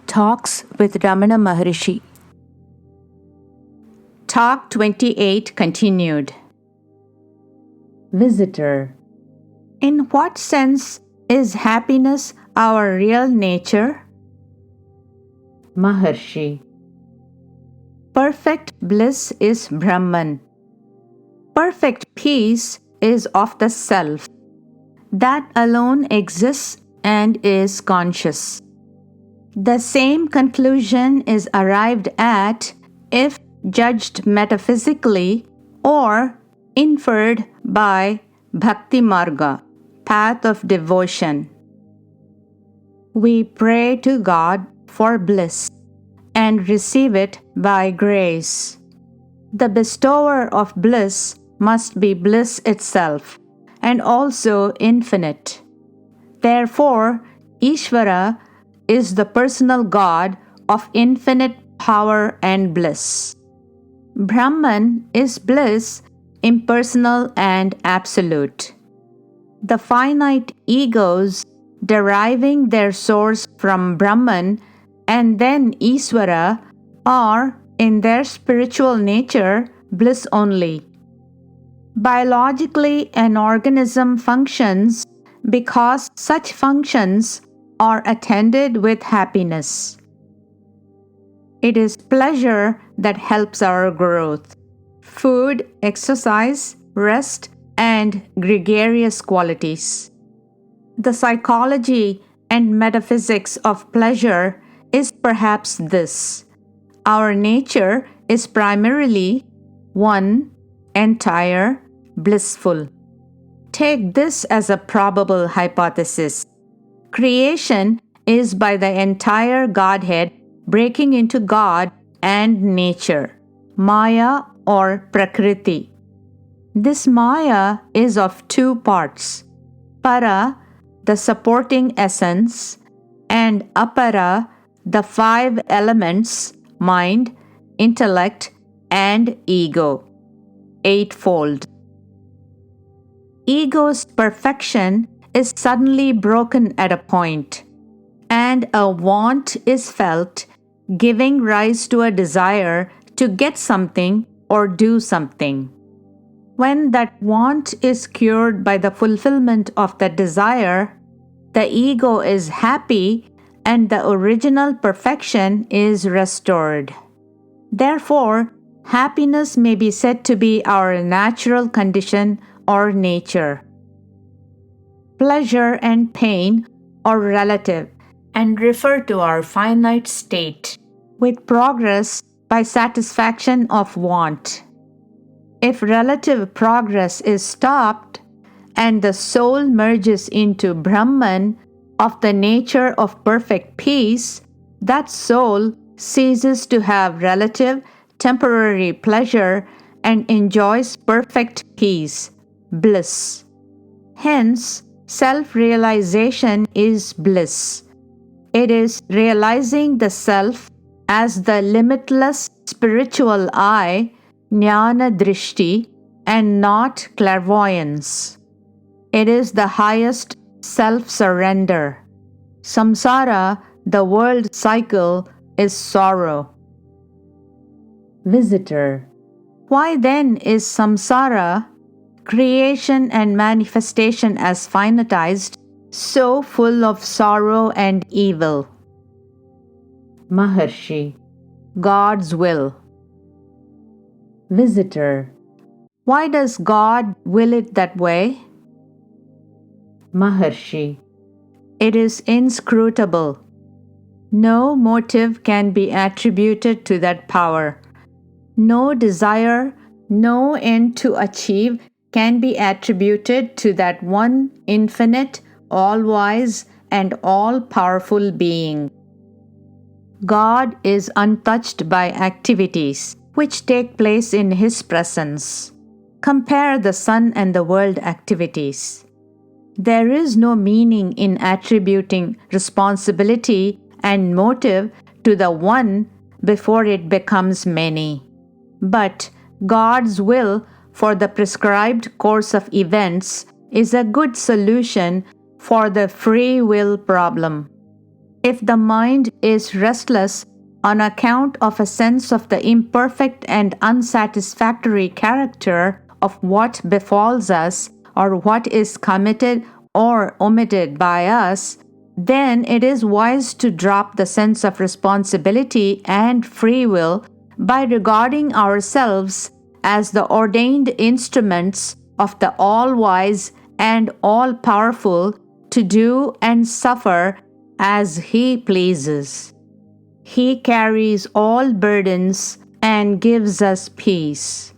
Talks with Ramana Maharshi. Talk 28 continued. Visitor. In what sense is happiness our real nature? Maharshi. Perfect bliss is Brahman. Perfect peace is of the self. That alone exists and is conscious. The same conclusion is arrived at if judged metaphysically or inferred by Bhakti Marga, path of devotion. We pray to God for bliss and receive it by grace. The bestower of bliss must be bliss itself and also infinite. Therefore, Ishvara is the personal God of infinite power and bliss. Brahman is bliss, impersonal and absolute. The finite egos, deriving their source from Brahman and then Ishvara, are, in their spiritual nature, bliss only. Biologically, an organism functions because such functions are attended with happiness. It is pleasure that helps our growth. Food, exercise, rest, and gregarious qualities. The psychology and metaphysics of pleasure is perhaps this. Our nature is primarily one, entire, blissful. Take this as a probable hypothesis. Creation is by the entire Godhead breaking into God and nature, Maya or Prakriti. This Maya is of two parts, Para, the supporting essence, and Apara, the five elements, mind, intellect, and ego, eightfold. Ego's perfection is suddenly broken at a point, and a want is felt, giving rise to a desire to get something or do something. When that want is cured by the fulfillment of the desire, the ego is happy and the original perfection is restored. Therefore, happiness may be said to be our natural condition or nature. Pleasure and pain are relative and refer to our finite state, with progress by satisfaction of want. If relative progress is stopped and the soul merges into Brahman of the nature of perfect peace, that soul ceases to have relative, temporary pleasure and enjoys perfect peace, bliss. Hence, self-realization is bliss. It is realizing the self as the limitless spiritual eye, jnana drishti, and not clairvoyance. It is the highest self-surrender. Samsara, the world cycle, is sorrow. Visitor. Why then is samsara, creation and manifestation as finitized, so full of sorrow and evil? Maharshi. God's will. Visitor. Why does God will it that way? Maharshi. It is inscrutable. No motive can be attributed to that power. No desire, no end to achieve can be attributed to that one infinite, all-wise, and all-powerful being. God is untouched by activities which take place in His presence. Compare the sun and the world activities. There is no meaning in attributing responsibility and motive to the one before it becomes many. But God's will for the prescribed course of events is a good solution for the free will problem. If the mind is restless on account of a sense of the imperfect and unsatisfactory character of what befalls us or what is committed or omitted by us, then it is wise to drop the sense of responsibility and free will by regarding ourselves as the ordained instruments of the all-wise and all-powerful to do and suffer as He pleases. He carries all burdens and gives us peace.